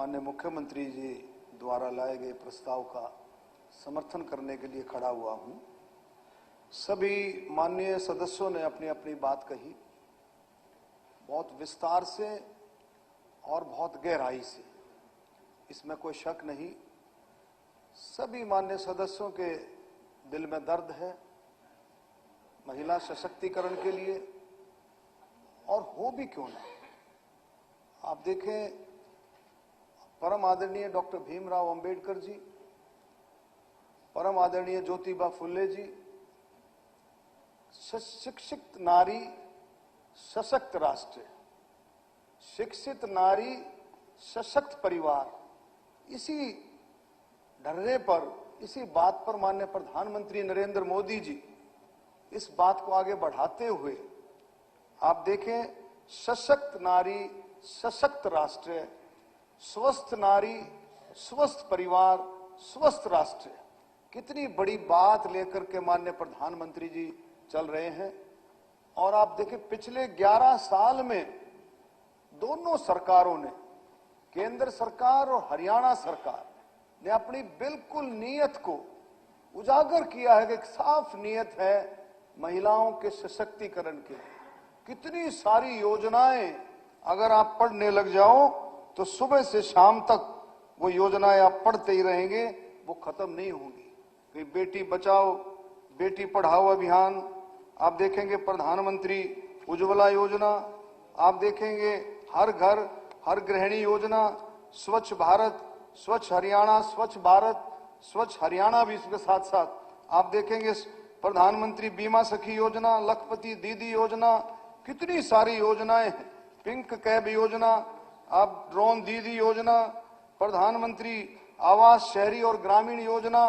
माननीय मुख्यमंत्री जी द्वारा लाए गए प्रस्ताव का समर्थन करने के लिए खड़ा हुआ हूं। सभी माननीय सदस्यों ने अपनी अपनी बात कही, बहुत विस्तार से और बहुत गहराई से, इसमें कोई शक नहीं। सभी माननीय सदस्यों के दिल में दर्द है महिला सशक्तिकरण के लिए, और हो भी क्यों ना। आप देखें, परम आदरणीय डॉक्टर भीमराव अंबेडकर जी, परम आदरणीय ज्योतिबा फुले जी, शिक्षित नारी सशक्त राष्ट्र, शिक्षित नारी सशक्त परिवार, इसी ढर्रे पर, इसी बात पर माननीय प्रधानमंत्री नरेंद्र मोदी जी इस बात को आगे बढ़ाते हुए, आप देखें, सशक्त नारी सशक्त राष्ट्र, स्वस्थ नारी स्वस्थ परिवार स्वस्थ राष्ट्र, कितनी बड़ी बात लेकर के माननीय प्रधानमंत्री जी चल रहे हैं। और आप देखें, पिछले 11 साल में दोनों सरकारों ने, केंद्र सरकार और हरियाणा सरकार ने अपनी बिल्कुल नीयत को उजागर किया है कि एक साफ नीयत है महिलाओं के सशक्तिकरण के लिए। कितनी सारी योजनाएं अगर आप पढ़ने लग जाओ तो सुबह से शाम तक वो योजनाएं आप पढ़ते ही रहेंगे, वो खत्म नहीं होंगी। फिर बेटी बचाओ बेटी पढ़ाओ अभियान, आप देखेंगे प्रधानमंत्री उज्ज्वला योजना, आप देखेंगे हर घर हर गृहिणी योजना, स्वच्छ भारत, स्वच्छ हरियाणा, स्वच्छ भारत, स्वच्छ हरियाणा भी इसके साथ साथ आप देखेंगे प्रधानमंत्री बीमा सखी योजना, लखपति दीदी योजना, कितनी सारी योजनाएं हैं, पिंक कैब योजना, आप ड्रोन दीदी योजना, प्रधानमंत्री आवास शहरी और ग्रामीण योजना,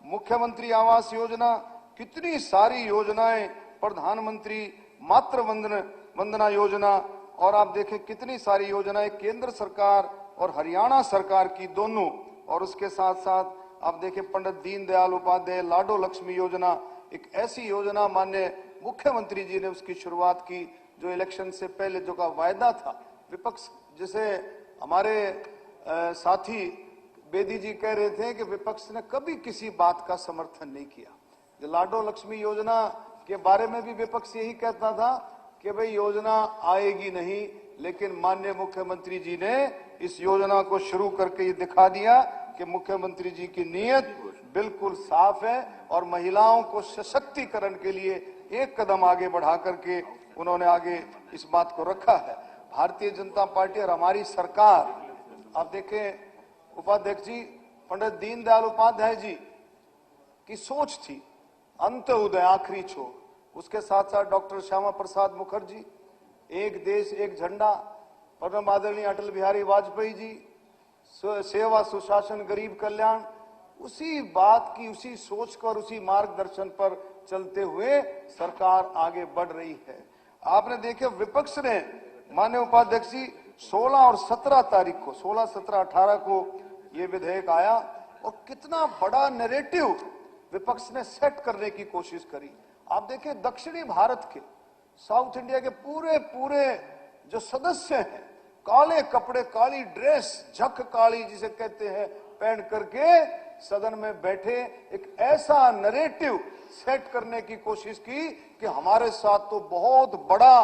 मुख्यमंत्री आवास योजना, कितनी सारी योजनाएं, प्रधानमंत्री मातृ वंदना योजना, और आप देखें कितनी सारी योजनाएं केंद्र सरकार और हरियाणा सरकार की दोनों। और उसके साथ साथ आप देखें पंडित दीनदयाल उपाध्याय लाडो लक्ष्मी योजना, एक ऐसी योजना माननीय मुख्यमंत्री जी ने उसकी शुरुआत की, जो इलेक्शन से पहले जो का वायदा था। विपक्ष, जिसे हमारे साथी बेदी जी कह रहे थे कि विपक्ष ने कभी किसी बात का समर्थन नहीं किया। जो लाडो लक्ष्मी योजना के बारे में भी विपक्ष यही कहता था कि भाई योजना आएगी नहीं, लेकिन माननीय मुख्यमंत्री जी ने इस योजना को शुरू करके ये दिखा दिया कि मुख्यमंत्री जी की नीयत बिल्कुल साफ है और महिलाओं को सशक्तिकरण के लिए एक कदम आगे बढ़ा करके उन्होंने आगे इस बात को रखा है। भारतीय जनता पार्टी और हमारी सरकार, आप देखें, उपाध्यक्ष जी पंडित दीनदयाल उपाध्याय जी की सोच थी अंत्योदय आखिरी छोर, उसके साथ साथ डॉक्टर श्यामा प्रसाद मुखर्जी, एक देश एक झंडा, परम आदरणीय अटल बिहारी वाजपेयी जी, सेवा सुशासन गरीब कल्याण, उसी बात की, उसी सोच पर, उसी मार्गदर्शन पर चलते हुए सरकार आगे बढ़ रही है। आपने देखे विपक्ष ने, माननीय उपाध्यक्ष जी, 16 और 17 तारीख को, 16, 17, 18 को ये विधेयक आया और कितना बड़ा नैरेटिव विपक्ष ने सेट करने की कोशिश करी। आप देखें, दक्षिणी भारत के, साउथ इंडिया के पूरे पूरे जो सदस्य हैं, काले कपड़े, काली ड्रेस, झक काली जिसे कहते हैं, पहन करके सदन में बैठे एक ऐसा नैरेटिव सेट करने की कोशिश की कि हमारे साथ तो बहुत बड़ा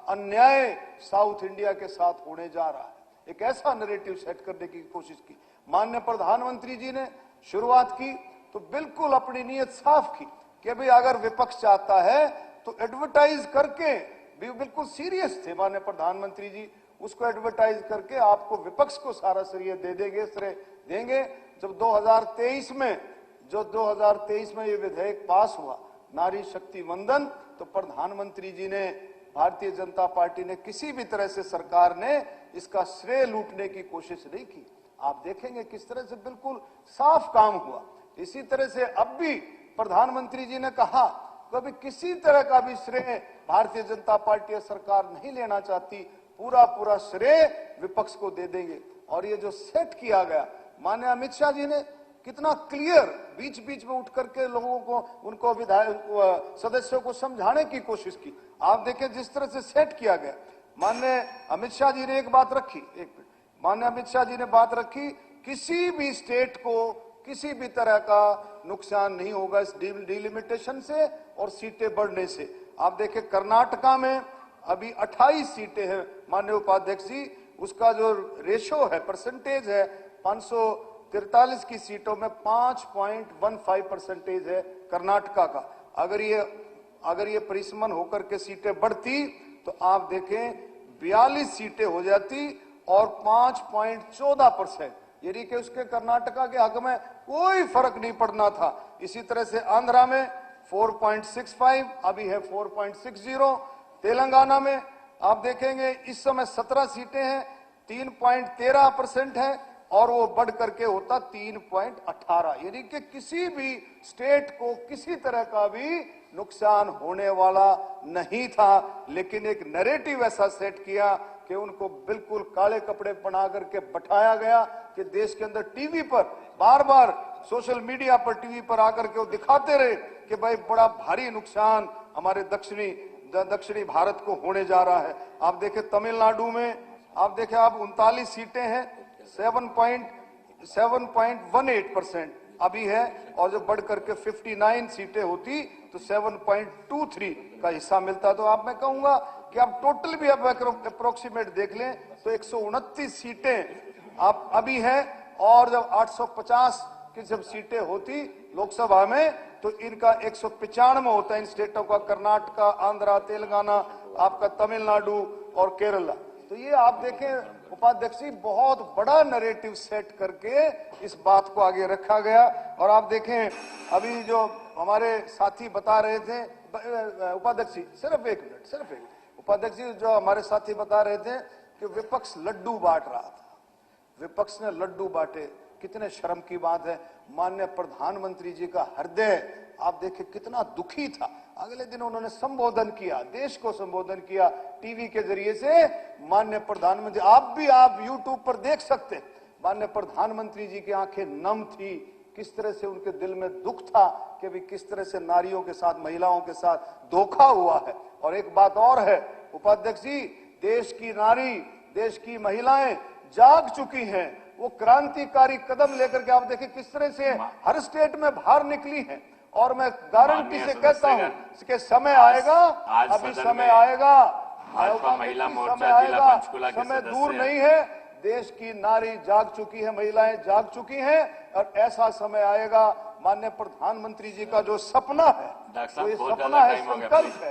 अन्याय साउथ इंडिया के साथ होने जा रहा है। एक ऐसा नैरेटिव सेट करने की कोशिश की। माननीय प्रधानमंत्री जी ने शुरुआत की तो बिल्कुल अपनी नीयत साफ की कि भाई अगर विपक्ष चाहता है तो एडवर्टाइज करके, भी बिल्कुल सीरियस थे माननीय प्रधानमंत्री जी, उसको एडवर्टाइज करके आपको विपक्ष को सारा श्रेय देंगे। जब 2023 में ये विधेयक पास हुआ, नारी शक्ति वंदन, तो प्रधानमंत्री जी ने, भारतीय जनता पार्टी ने, किसी भी तरह से सरकार ने इसका श्रेय लूटने की कोशिश नहीं की। आप देखेंगे किस तरह से बिल्कुल साफ काम हुआ। इसी तरह से अब भी प्रधानमंत्री जी ने कहा कभी किसी तरह का भी श्रेय भारतीय जनता पार्टी सरकार नहीं लेना चाहती, पूरा पूरा श्रेय विपक्ष को दे देंगे। और ये जो सेट किया गया, माननीय अमित शाह जी ने कितना क्लियर बीच बीच में उठ करके लोगों को, उनको विधायक सदस्यों को समझाने की कोशिश की। आप देखें जिस तरह से सेट किया गया, माननीय अमित शाह जी ने एक बात रखी, एक माननीय अमित शाह जी ने बात रखी, किसी भी स्टेट को किसी भी तरह का नुकसान नहीं होगा इस डिलिमिटेशन से और सीटें बढ़ने से। आप देखें कर्नाटका में अभी 28 सीटें हैं माननीय उपाध्यक्ष जी, उसका जो रेशो है, परसेंटेज है, 543 की सीटों में 5.15% है कर्नाटका का। अगर ये परिसमन होकर के सीटें बढ़ती तो आप देखें 42 सीटें हो जाती और 5.14%, यानी कि उसके कर्नाटका के हक में कोई फर्क नहीं पड़ना था। इसी तरह से आंध्रा में 4.65 अभी है 4.60। तेलंगाना में आप देखेंगे इस समय 17 सीटें हैं, 3.13% है और वो बढ़ करके होता 3.18, यानी कि किसी भी स्टेट को किसी तरह का भी नुकसान होने वाला नहीं था। लेकिन एक नैरेटिव ऐसा सेट किया कि उनको बिल्कुल काले कपड़े पहना करके बैठाया गया कि देश के अंदर टीवी पर बार बार, सोशल मीडिया पर, टीवी पर आकर के वो दिखाते रहे कि भाई बड़ा भारी नुकसान हमारे दक्षिणी भारत को होने जा रहा है। आप देखें तमिलनाडु में, आप देखें आप 39 सीटें हैं, 7.18% अभी है, और जो बढ़ करके 59 सीटें होती तो 7.23 का हिस्सा मिलता। तो आप, मैं कहूंगा कि आप टोटल भी अब अप्रोक्सीमेट देख लें तो 129 सीटें आप अभी है, और जब 850 की जब सीटें होती लोकसभा में तो इनका 195 होता है इन स्टेटों का, कर्नाटका, आंध्रा, तेलंगाना, आपका तमिलनाडु और केरला। तो ये आप देखें उपाध्यक्ष जी, बहुत बड़ा नैरेटिव सेट करके इस बात को आगे रखा गया। और आप देखें अभी जो हमारे साथी बता रहे थे, उपाध्यक्ष जी सिर्फ एक मिनट, उपाध्यक्ष जी जो हमारे साथी बता रहे थे कि विपक्ष लड्डू बांट रहा था, विपक्ष ने लड्डू बांटे, कितने शर्म की बात है। माननीय प्रधानमंत्री जी का हृदय आप देखें कितना दुखी था। अगले दिन उन्होंने संबोधन किया, देश को संबोधन किया टीवी के जरिए से। माननीय प्रधानमंत्री, आप यूट्यूब पर देख सकते हैं, माननीय प्रधानमंत्री जी की आंखें नम थी, किस तरह से उनके दिल में दुख था कि भी किस तरह से नारियों के साथ, महिलाओं के साथ धोखा हुआ है। और एक बात और है उपाध्यक्ष जी, देश की नारी, देश की महिलाएं जाग चुकी हैं, वो क्रांतिकारी कदम लेकर के आप देखिए किस तरह से हर स्टेट में बाहर निकली हैं। और मैं गारंटी से कहता हूं कि समय आएगा, अभी समय आएगा, महिला मोर्चा समय आएगा, समय दूर नहीं है। देश की नारी जाग चुकी है, महिलाएं जाग चुकी हैं, और ऐसा समय आएगा। माननीय प्रधानमंत्री जी का जो सपना है, तो ये सपना है, संकल्प है।